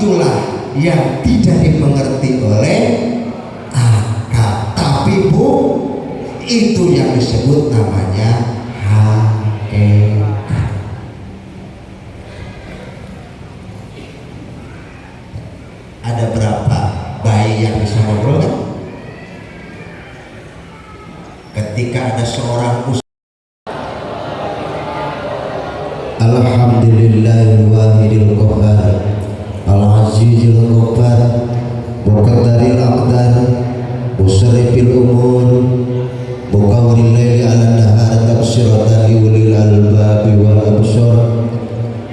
itulah yang tidak dimengerti oleh akal. Tapi Bu, itu yang disebut namanya hakikat. Ada berapa bayi yang bisa ngobrol kan? Ketika ada seorang Alhamdulillahil wahidil qahhar al-azizil ghaffar muqaddaril aqdar musarrifil umur muqawwiril laili 'alan nahar tabsiratan liulil albabi wal absar.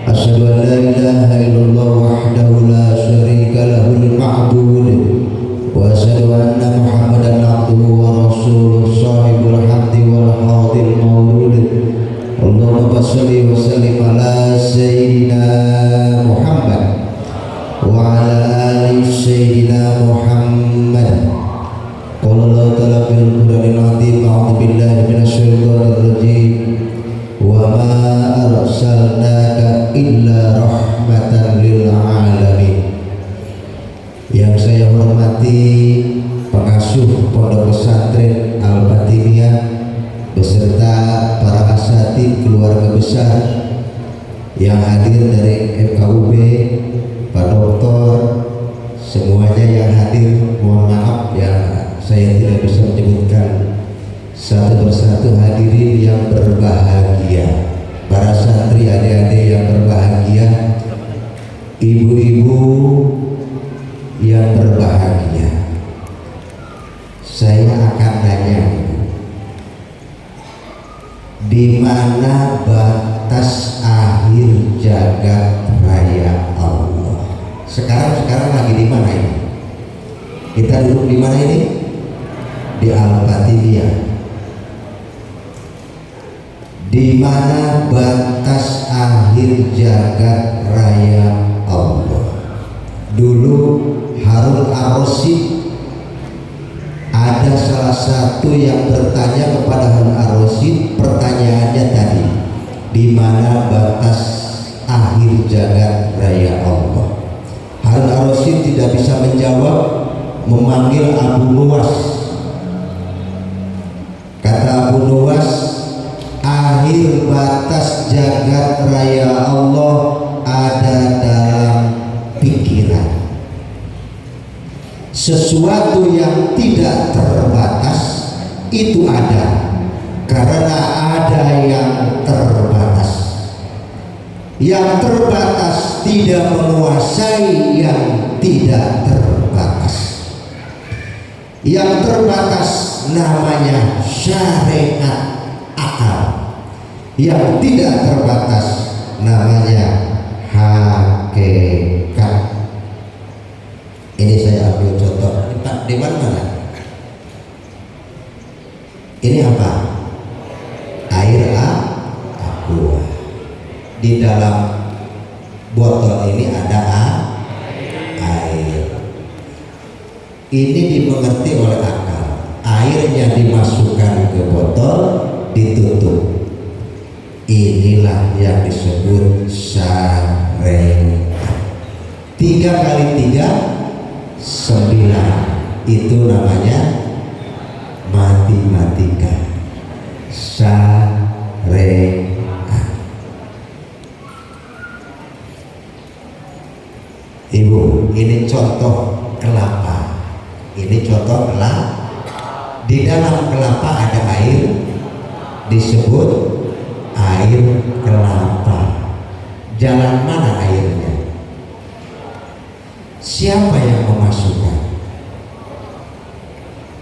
Asyhadu an la ilaha illallah wahdahu la syarika lahul ma'bud wa asyhadu anna Muhammadan abduhu wa rasuluh shahibul hamdi wal hadil maulud. Allahumma shalli wa sallim ala sayyidina Muhammad wa ala ali sayyidina Muhammad. Qala Allah ta'ala fil Qur'anil azim, a'udzu billahi minasyaitonir rajim, wa ma arsalnaka illa rahmatan lil alamin. Yang saya hormati pengasuh Pondok Pesantren Al-Fatimiyah beserta para asatidz keluarga besar yang hadir dari FKUB, Pak Doktor, semuanya yang hadir, mohon maaf ya saya tidak bisa menyebutkan satu persatu. Hadirin yang berbahagia, para santri adik-adik yang berbahagia, ibu-ibu yang berbahagia, saya akan tanya, di mana batas akhir jagat raya Allah? Sekarang lagi di mana ini? Kita duduk di mana ini? Di Al-Fatimiyah. Di mana batas akhir jagat raya Allah? Dulu Harun Ar-Rasyid ada salah satu yang bertanya kepada Harun Ar-Rasyid, pertanyaannya tadi, di mana batas akhir jagat raya Allah? Harun Ar-Rasyid tidak bisa menjawab, memanggil Abu Nuwas. Kata Abu Nuwas, akhir batas jagat raya Allah ada dalam pikiran. Sesuatu yang tidak terbatas itu ada karena ada yang terbatas. Yang terbatas tidak menguasai yang tidak terbatas. Yang terbatas namanya syariat akal. Yang tidak terbatas namanya hakikat. Ini saya ambil contoh di mana? Ini apa? Air aqua. Di dalam botol ini ada air. Ini dimengerti oleh akal. Airnya dimasukkan ke botol, ditutup. Inilah yang disebut syariat. 3 kali 3 9, itu namanya matematika. Syariat. Ibu, ini contoh kelapa. Ini contoh kelapa. Di dalam kelapa ada air, disebut air kelapa. Jalan mana airnya? Siapa yang memasukkan?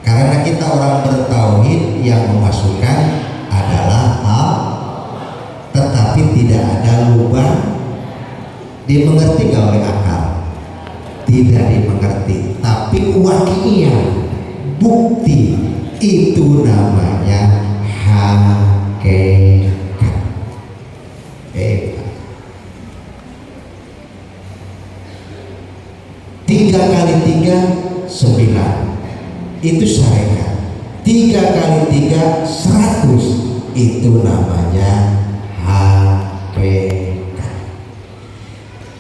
Karena kita orang bertauhid, yang memasukkan adalah Allah, tetapi tidak ada lubang. Dimengerti gak oleh akal? Tidak dimengerti, tapi wakilnya, bukti, itu namanya hakikat. 3 kali 3 9, itu syariat. 3 kali 3 100, itu namanya hakikat.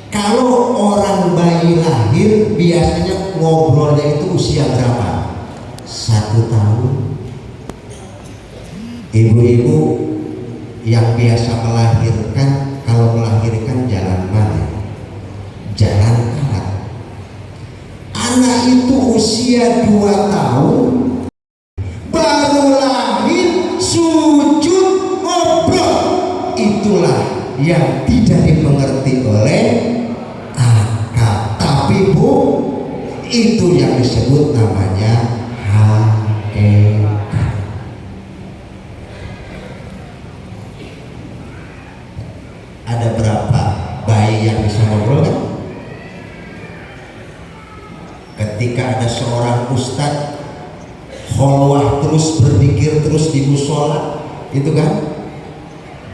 Kalau orang bayi biasanya ngobrolnya itu usia berapa? 1 tahun. Ibu-ibu yang biasa melahirkan, kalau melahirkan jalan mana? Jalan alat. Anak itu usia 2 tahun baru lahir sujud ngobrol. Itulah yang tidak dimengerti oleh akal. Tapi Bu, itu yang disebut namanya hakikat. Ada berapa bayi yang bisa ngobrol kan? Ketika ada seorang ustadz kholwah terus berpikir terus di musola, itu kan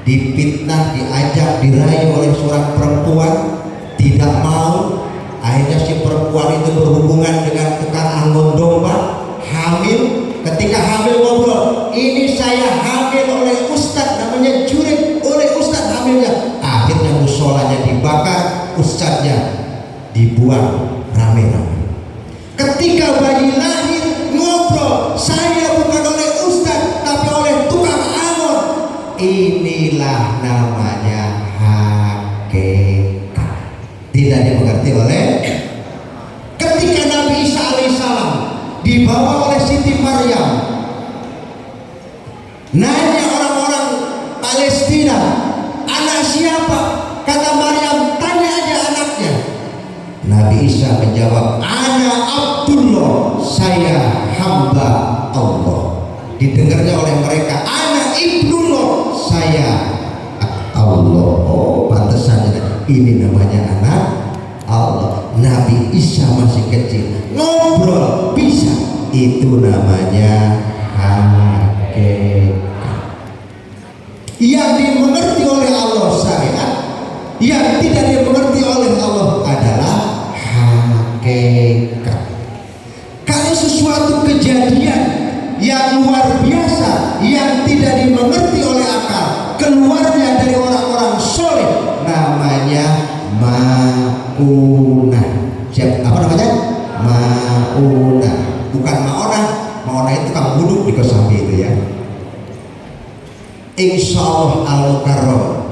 dipitnah, diajak, dirayu oleh seorang perempuan, tidak mau. Akhirnya si perempuan itu berhubungan dengan tukang anggon domba, hamil. Ketika hamil ngobrol, ini saya hamil oleh ustadz namanya Jurid, oleh ustadz hamilnya. Akhirnya musolanya dibakar, ustadznya dibuang rame-rame. Ketika bayi lahir ngobrol, saya bukan oleh ustadz tapi oleh tukang anggon. Inilah namanya hakikat. Tidak dimengerti oleh. Ketika Nabi Isa alaihissalam dibawa oleh Siti Maryam, nanya orang-orang Palestina, anak siapa? Kata Maryam, tanya aja anaknya. Nabi Isa menjawab, ana Abdullah, saya hamba Allah. Didengarnya oleh mereka, ana Ibnullah, saya Allah. Oh, pantesan ini namanya anak Allah. Nabi Isa masih kecil, ngobrol bisa. Itu namanya hakikat. Yang dimengerti oleh Allah syariat, yang tidak dimengerti oleh Allah adalah hakikat. Kalau sesuatu kejadian yang luar biasa yang tidak dimengerti oleh akal keluarnya dari orang-orang soleh, namanya maunah. Apa namanya? Maunah, bukan maonah. Maonah itu kamu duduk di Kosambi itu ya. Insya Allah Al-Mukarram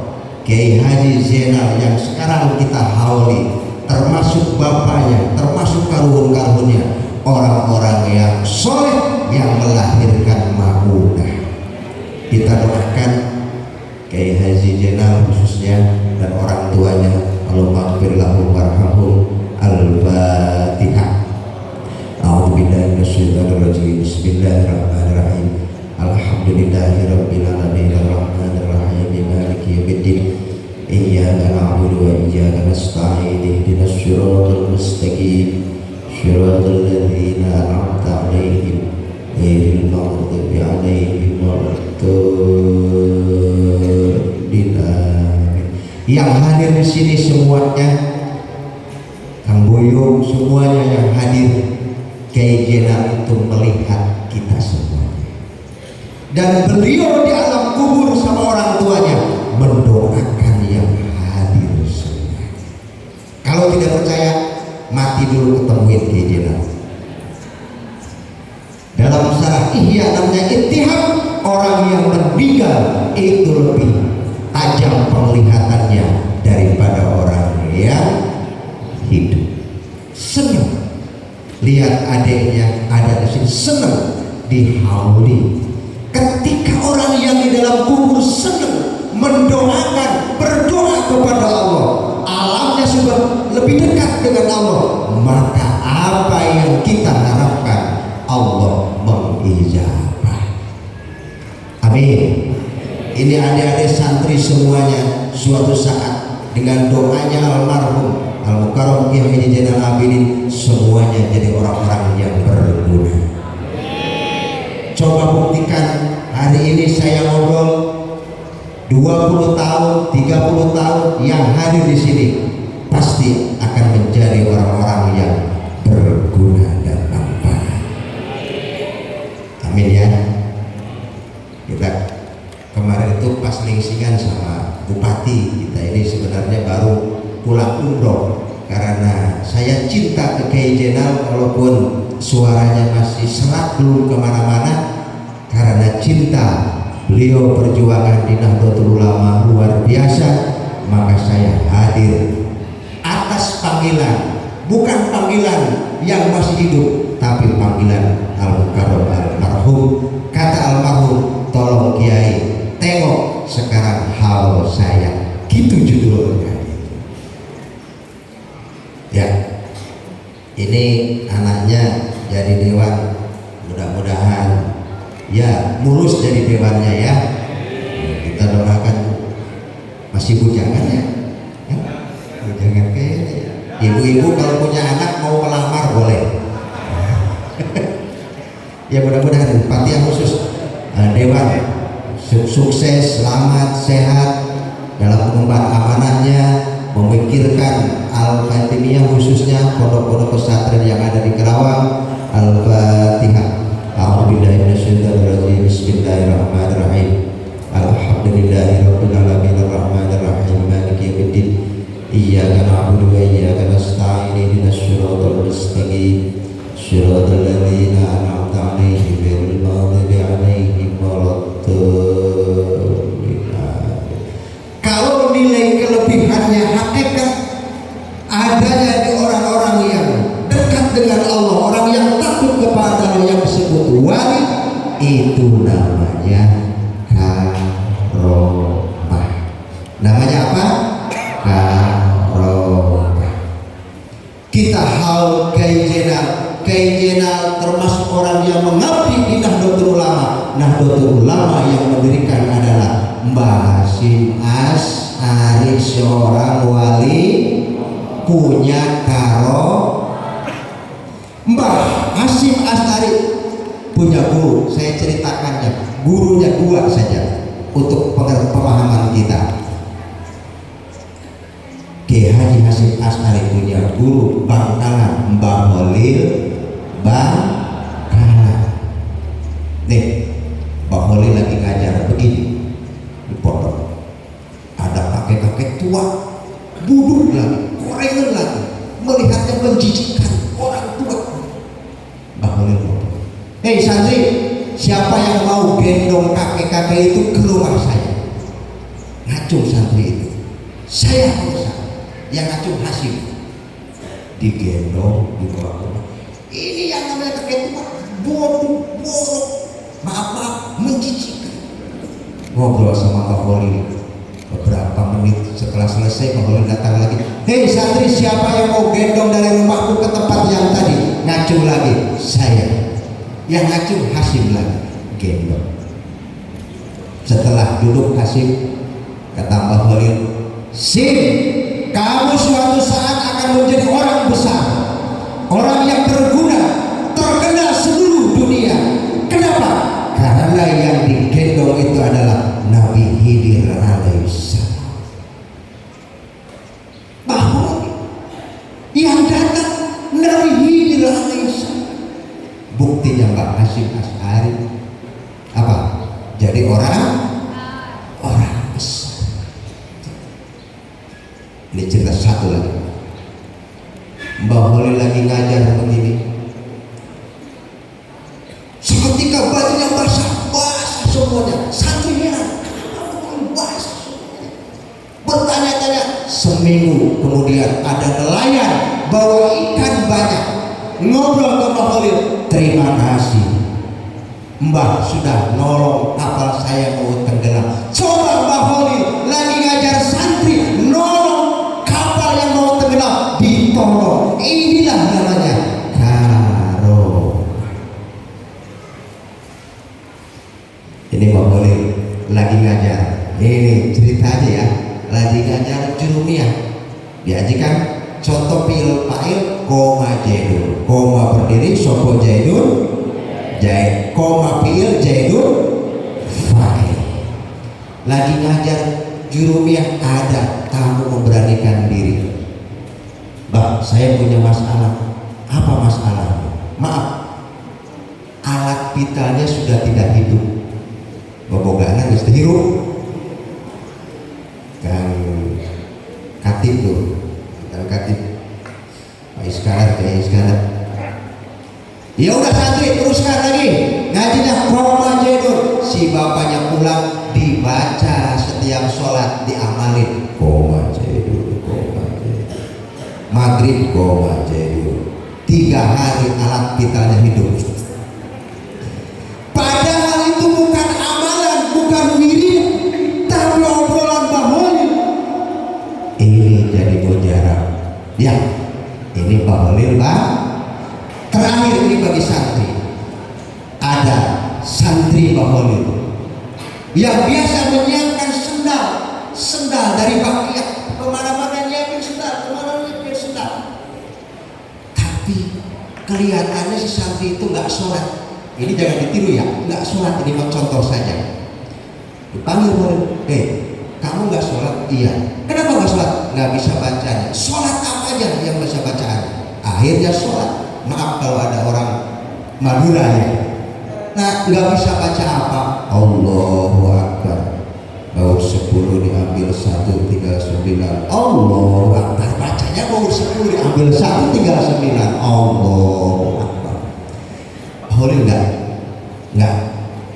Kiai Haji Zainal yang sekarang kita hauli, termasuk bapaknya, termasuk karun-karunnya, orang-orang yang soleh yang melahirkan maunah. Kita doakan Kiai Haji Zainal khususnya dan orang tuanya, Allahumma ighfir lahum warhamhum. Al-Fatihah. A'udzubillahi minasyaitonir rajim. Bismillahirrahmanirrahim. Alhamdulillahirabbil alamin arrahmanir rahim maliki yaumiddin. Iyyaka na'budu wa iyyaka nasta'in. Ihdinas siratal mustaqim. Shiratal ladzina an'amta 'alaihim ghairil maghdubi 'alaihim waladdallin. Yang hadir di sini semuanya, Kang Boyong, semuanya yang hadir, Kiai Zainal itu melihat kita semuanya. Dan beliau di alam kubur sama orang tuanya mendoakan yang hadir semuanya. Kalau tidak percaya, mati dulu ketemuin Kiai Zainal. Dalam syarah Ihya namanya Ittihad, orang yang meninggal itu lebih tajam penglihatannya daripada orang yang hidup. Senang lihat adiknya ada di sini, senang dihauli. Ketika orang yang di dalam kubur senang mendoakan, berdoa kepada Allah, alamnya sudah lebih dekat dengan Allah, maka apa yang kita harapkan Allah mengijabah. Amin. Ini adik-adik santri semuanya suatu saat dengan doanya almarhum Al-Mukarram Kiai Haji Zainal Abidin semuanya jadi orang-orang yang berguna. Coba buktikan hari ini saya ngobrol 20 tahun, 30 tahun yang hadir di sini pasti akan menjadi orang-orang yang berguna dan manfaat. Amin ya. Kita kemarin itu pas lingsingan sama bupati kita ini sebenarnya baru pulang umroh karena saya cinta ke Kiai Jenal walaupun suaranya masih serak belum kemana-mana, karena cinta beliau perjuangan di Nahdlatul Ulama luar biasa, maka saya hadir atas panggilan, bukan panggilan yang masih hidup, tapi panggilan Al-Mukarram almarhum. Kata almarhum, tolong Kiai tengok sekarang hal saya, gitu judulnya. Ya, ini anaknya jadi dewan, mudah-mudahan ya mulus jadi dewannya ya. Kita doakan, masih bujangan ya, bujangan kayaknya. Ibu-ibu kalau punya anak mau melamar boleh. Ya mudah-mudahan Fatihah khusus dewan sukses, selamat, sehat dalam mengemban amanahnya, memikirkan Al-Fatimiyah khususnya pondok-pondok pesantren yang ada di Kerawang. Al-Fatihah. A'udzubillahi minasyaitonirrajim. Bismillahirrahmanirrahim. Alhamdulillahirabbil alamin arrahmanir rahim maliki yaumiddin. Iyyaka na'budu wa iyyaka nasta'in ihdinas siratal mustaqim. Shiratal ladzina an'amta 'alaihim ghairil maghdubi 'alaihim waladdallin. Kalau nilai kelebihannya hakikat adanya di orang-orang yang dekat dengan Allah, orang yang takut kepada Allah, yang disebut wali, itu namanya karomah. Namanya apa? Karomah. Kita hal Kiai Jenal termasuk orang yang mengabdi di Nahdlatul Ulama. Nahdlatul Ulama yang mendirikan adalah Mbah Hasyim Asy'ari, seorang wali punya Mbah Hasyim Asy'ari punya guru. Saya ceritakannya, gurunya dua saja untuk pemahaman kita. Kiai Haji Hasyim Asy'ari punya guru Bangkalan, Mbah Holil Bangkalan. Nih, Mbah Holil lagi ngajar begini di pondok, ada kakek-kakek tua buduk lagi, korengan lagi, melihatnya menjijikkan, orang tua. Mbah Holil ngomong, hei santri, siapa yang mau gendong kakek-kakek itu ke rumah saya? Ngacung santri itu, saya yang ngacung Hasyim. Digendong, dibawa ke rumah. Ini yang namanya kakek tua, bodoh, maaf, menjijikkan. Ngobrol sama Mbah Holil beberapa menit, setelah selesai Mbah Holil datang lagi, hei santri, siapa yang mau gendong dari rumahku ke tempat yang tadi? Ngacung lagi, saya. Yang ngacung Hasyim lagi, gendong. Setelah duduk Hasyim, kata Mbah Holil, Sim, kamu suatu saat akan menjadi orang besar, orang yang berguna, terkenal seluruh dunia. Kenapa? Karena yang digendong itu adalah Nabi Khidir alaihissalam. Bahwa yang datang Nabi Khidir alaihissalam. Buktinya Mbah Hasyim Asy'ari apa? Jadi orang besar. Ini cerita satu lagi. Mbah Holil lagi ngajar begini, seketika bajunya basah semuanya. Santri heran, basah semuanya. Bertanya-tanya, seminggu kemudian ada nelayan bawa ikan banyak, ngobrol ke Mbah Holil, terima kasih Mbah sudah nolong kapal saya mau tenggelam. Coba Mbah Holil lagi ngajar santri, nolong kapal yang mau tenggelam, ditolong. Inilah namanya karomah. Ini Mbah Holil lagi ngajar, ini cerita aja ya, lagi ngajar Jurumiyah, diajikan contoh pil fa'il koma jaidun, koma berdiri sopo jaidun jaid, koma fiil jaidun fa'il. Lagi ngajar Jurumiyah, ada tamu memberanikan diri, Bang, saya punya masalah. Apa masalahnya? Maaf, alat vitalnya sudah tidak hidup. Boboganan mesti hirup. Kan katib tuh, kan katib Iskandar. Ya udah santri teruskan lagi ngajinya koma jedun. Si bapaknya pulang dibaca setiap sholat diamalin koma jedun. Maghrib koma jedun. 3 hari alat vitalnya hidup. Padahal itu bukan amalan, bukan wirid, tapi obrolan baholil. Ini jadi mujarab. Ya, ini baholil bang. Terakhir ini bagi santri, ada santri baholil yang biasa menyiapkan sendal dari bakiak, kemana-mana nyiapin sendal, kemana-mana nyiapin sendal. Tapi kelihatannya si santri itu nggak sholat. Ini jangan ditiru ya, nggak sholat. Ini mau contoh saja. Dipanggil baholil, kamu nggak sholat? Iya. Kenapa nggak sholat? Nggak bisa bacanya. Sholat apa aja yang bisa bacaan? Akhirnya sholat. Maaf kalau ada orang Madura ya. Nah, nggak bisa baca apa? Allahu Akbar. Baur 10 diambil 1 tinggal 9. Allahu Akbar. Bacanya baur 10 diambil 1 tinggal 9. Allahu Akbar. Holil nggak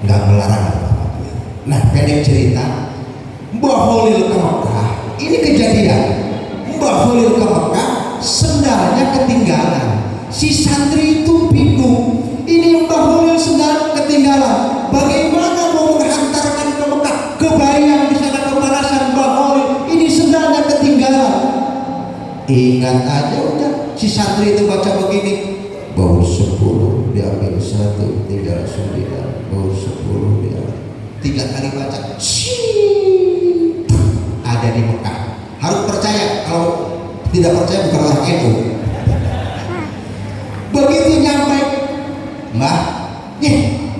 melarang apa-apa. Nah, pendek cerita, Mbah Holil ke Mekah. Ini kejadian. Mbah Holil ke Mekah, sendalnya ketinggalan. Si santri itu bingung, ini Mbah Holil sendal ketinggalan, bagaimana mau menghantarkan ke Mekah? Kebayang di sana kepanasan Mbah Holil, ini sendalnya ketinggalan. Ingat aja udah, si santri itu baca begini, baru 10 diambil 1 tinggal 9, baru 10 diambil 3 kali baca, ada di Mekah. Harus percaya, kalau tidak percaya bukan orang NU. Begitu nyampe, Mbah,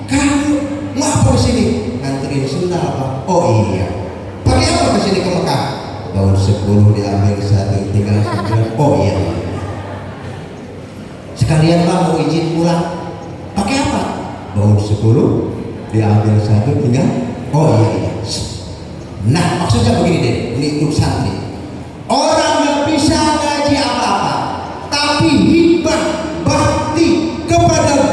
kamu mau apa kesini? Nganterin sendal Pak. Oh iya. Pakai apa kesini ke Mekah? Tahun 10 diambil 1 tinggal 9. Oh iya. Sekalian Pak mau izin pulang. Pakai apa? Tahun 10 diambil 1 tinggal. Oh iya. Nah maksudnya begini deh, ini untuk santri. Orang nggak bisa ngaji apa-apa, tapi hibah bakti kepada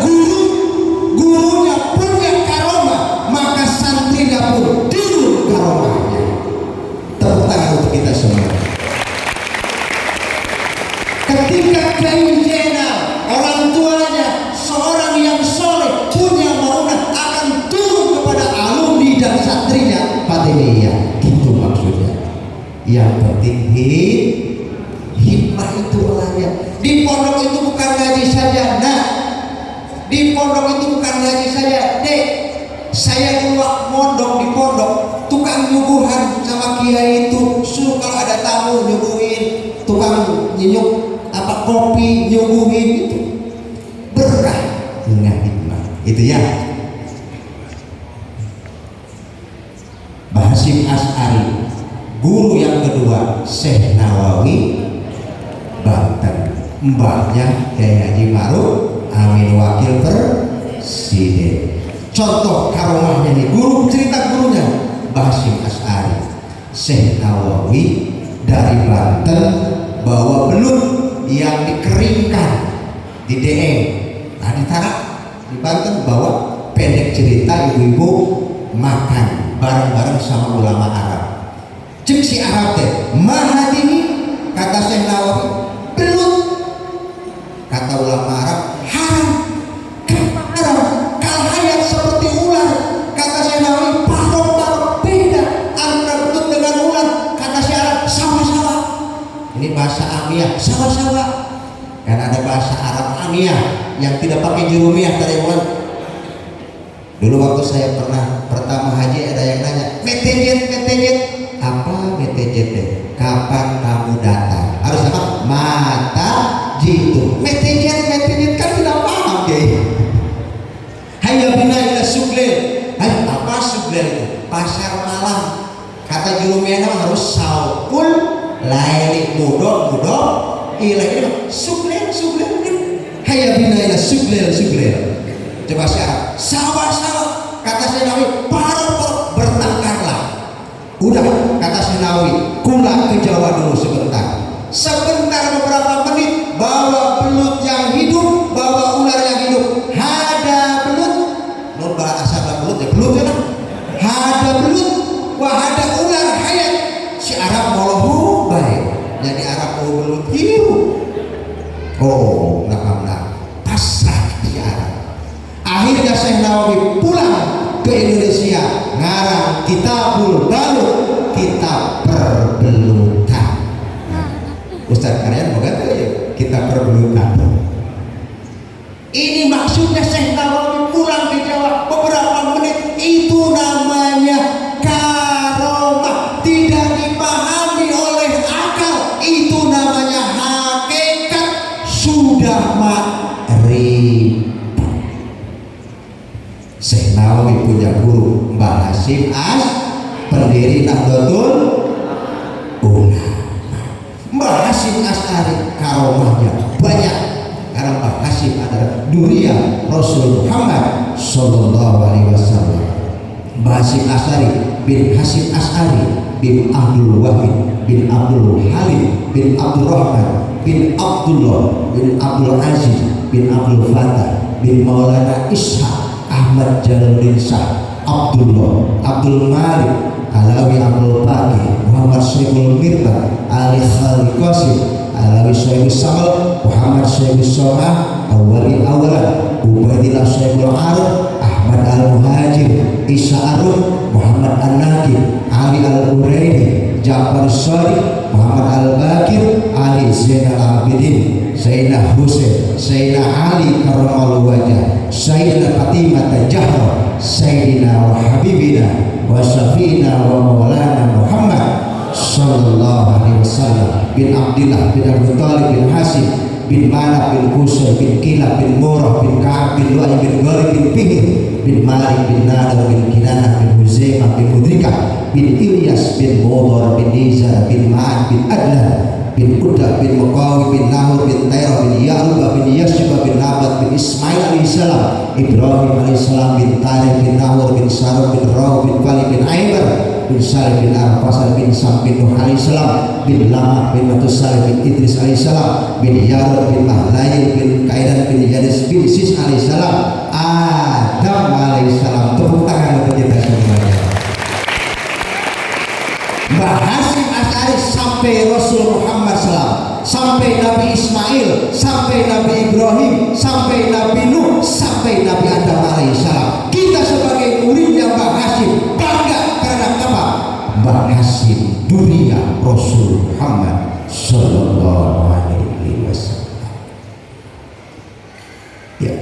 gurunya punya karomah, maka santrinya pun tidur karomahnya. Tepuk tangan untuk kita semua. Ketika Kiai Jenal, orang tuanya seorang yang soleh, punya maunah, akan turun kepada alumni dan santrinya Fatimiyah. Gitu maksudnya. Yang penting hikmah itu orangnya. Di pondok itu bukan ngaji saja, nah di pondok itu bukan ngaji saja, dek. Saya dulu mondok di pondok, tukang nyuguhan sama kiai itu, suruh kalau ada tamu nyuguhin, tukang nyinyuk apa kopi nyuguhin itu berkah dengan hikmah itu ya. Mbah Hasyim Asy'ari, guru yang kedua Syekh Nawawi Banten, mbahnya Kiai Haji Ma'ruf Amin Wakil Presiden. Contoh karomahnya nih, guru cerita gurunya Mbah Hasyim Asy'ari, Syekh Nawawi dari Banten bawa belut yang dikeringkan di Deeng. Nah ditaruh di Banten, bawa, pendek cerita ibu-ibu makan bareng-bareng sama ulama Arab. Cek si Arab teh, mahal ini, kata Syekh Nawawi, belut. Kata ulama Arab, haram. Haram, kal hayat seperti ular. Kata Syekh Nawawi, parok beda antara belut dengan ular. Kata Syekh Arab, sama-sama. Ini bahasa Amiyah, sama-sama. Kan ada bahasa Arab Amiyah yang tidak pakai jurumiyah tadi bukan. Dulu waktu saya pernah pertama haji, ada yang nanya, metejet, apa metejet? Kapan kamu datang? Harus apa? Mata jitu. Metejet kan tidak paham deh. Hayya bina ila suglil. Hai, apa suglil itu? Pasar malam. Kata jurumiyah harus saukul laili mudok ilahi suglil. Hayya bina ila suglil. Coba syarat sawah. Kata Syekh Nawawi, parok bertengkarlah. Udah, kata Syekh Nawawi, pulang ke Jawa dulu sebentar beberapa menit, bawa kita perlukan. Ini maksudnya Syekh Nawawi pulang di Jawa beberapa menit, itu namanya karomah, tidak dipahami oleh akal, itu namanya hakikat, sudah ma'rifah. Syekh Nawawi punya guru Mbah Hasyim pendiri Nahdlatul Ulama. Mbah Hasyim Asy'ari karomahnya banyak, karena Mbah Hasyim adalah duriya Rasul Muhammad Sallallahu Alaihi Wasallam. Mbah Hasyim Asy'ari bin Hasyim Asy'ari bin Abdul Wahid bin Abdul Halim bin Abdul Rahman bin Abdullah bin Abdul Aziz bin Abdul Fattah bin Maulana Ishaq Ahmad Jalaluddin Shah Abdullah Abdul Malik Alawi Abdul Baqi Muhammad Syaibul Mirba Ali Khalid Qasim Alawi Syaibul Samal Muhammad Syaibul Somah Awali Awalan Ubaidillah Syaibul Arab Ahmad Al-Muhajir Isa Arun Muhammad An-Naqib Ali Al-Uraidi Ja'far Shadiq Muhammad Al-Bakir Ali Zainal Abidin Sayyidina Husain Sayyidina Ali Karramallahu wajah Sayyidina Fatimah Zahra Sayyidina wa Habibina wa Syafi'ina wa Maulana Muhammad Sallallahu Alaihi Wasallam bin Abdillah bin Abu Talib bin Hasim bin Manaf bin Qusay bin Kilab bin Murrah bin Ka'ab bin Lu'ay bin Ghalib bin Fihr bin Malik bin Nadar bin Kinanah bin Huzaimah bin Mudrikah bin Ilyas bin Mudhar bin Nizar bin Ma'ad bin Adnan bin Udah bin Muqawi bin Nahur bin Tairah bin Ya'ruba bin Yashiba bin Nabat bin Ismail alaihissalam Ibrahim alaihissalam bin Tariq bin Nahur bin Sarub bin Raw bin Fali bin Aibar bin Salim bin Arfasal bin Sam bin Nuh alaihissalam bin Lama bin Matusal bin Idris alaihissalam bin Yarud bin Mahlayil bin Kaidan bin Yadis bin Sis alaihissalam Adam alaihissalam. Tepuk tangan untuk kita semuanya. Mbah Hasyim Asy'ari sampai Rasul Muhammad SAW, sampai Nabi Ismail, sampai Nabi Ibrahim, sampai Nabi Nuh, sampai Nabi Adam alaihissalam. Kita sebagai muridnya Mbah Hasyim bangga karena apa? Mbah Hasyim duriya Rasul Muhammad Sallallahu Alaihi Wasallam. Ya,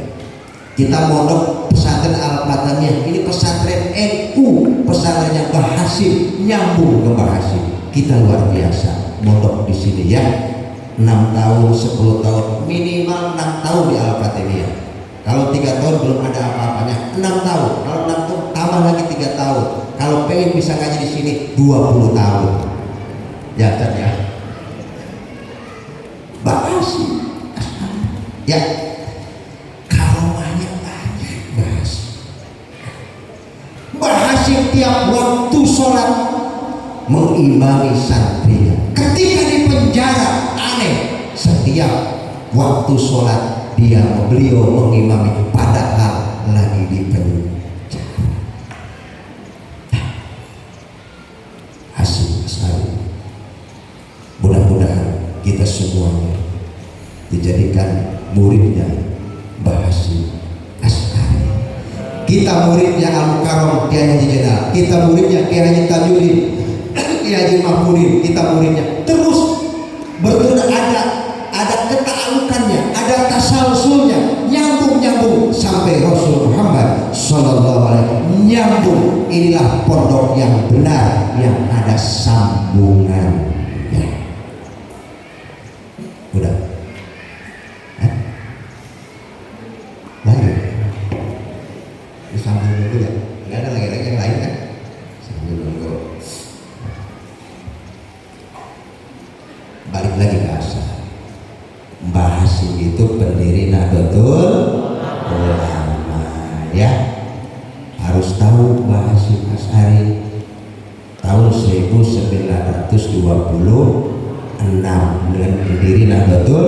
kita mondok pesantren Al-Fataniyah, ini pesantren NU, pesantrennya Mbah Hasyim, nyambung ke Mbah Hasyim. Kita luar biasa mondok di sini ya, 6 tahun 10 tahun minimal 6 tahun di Al-Fataniyah. Kalau 3 tahun belum ada apa-apanya, 6 tahun. Kalau 6 tahun tambah lagi 3 tahun. Kalau pengen bisa ngaji di sini 20 tahun. Ya kan ya. Mbah Hasyim ya, karomahnya banyak Mbah Hasyim. Mbah Hasyim tiap waktu sholat mengimami santrinya. Ketika di penjara aneh, setiap waktu sholat beliau mengimami padahal lagi di penjara. Hasyim Asy'ari, mudah-mudahan kita semuanya dijadikan muridnya Mbah Hasyim Asy'ari. Kita muridnya Al-Mukarram Kiai Haji Jenal, kita muridnya Kiai Haji Tajuddin, Kiai Haji Mahmudin, kita muridnya. Terus betul ada ketaalukannya, ada tasalsulnya, nyambung sampai Rasul Muhammad Sallallahu Alaihi Wasallam, nyambung. Inilah pondok yang benar, yang ada sambungannya. Udah. Lanjut. Sambung dulu ya. Nggak ada lagi yang lain kan? Sambung dulu. Balik lagi ke asal. Mbah Hasyim itu pendiri Nahdlatul Ulama ya. Harus tahu Mbah Hasyim Asy'ari tahun 1926 dengan pendiri Nahdlatul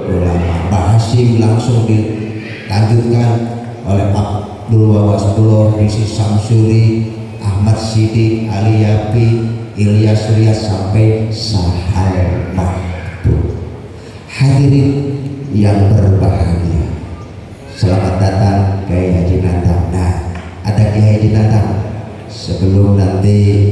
Ulama. Mbah Hasyim langsung dilanjutkan oleh Pak Abdul Wahab, Risi Samsuri, Ahmad Siddiq, Ali Yapi, Ilyas Riyas sampai Sahal Mahdud. Hadirin yang berbahagia, selamat datang Kiai Haji Nandang. Nah, ada Kiai Haji Nandang. Sebelum nanti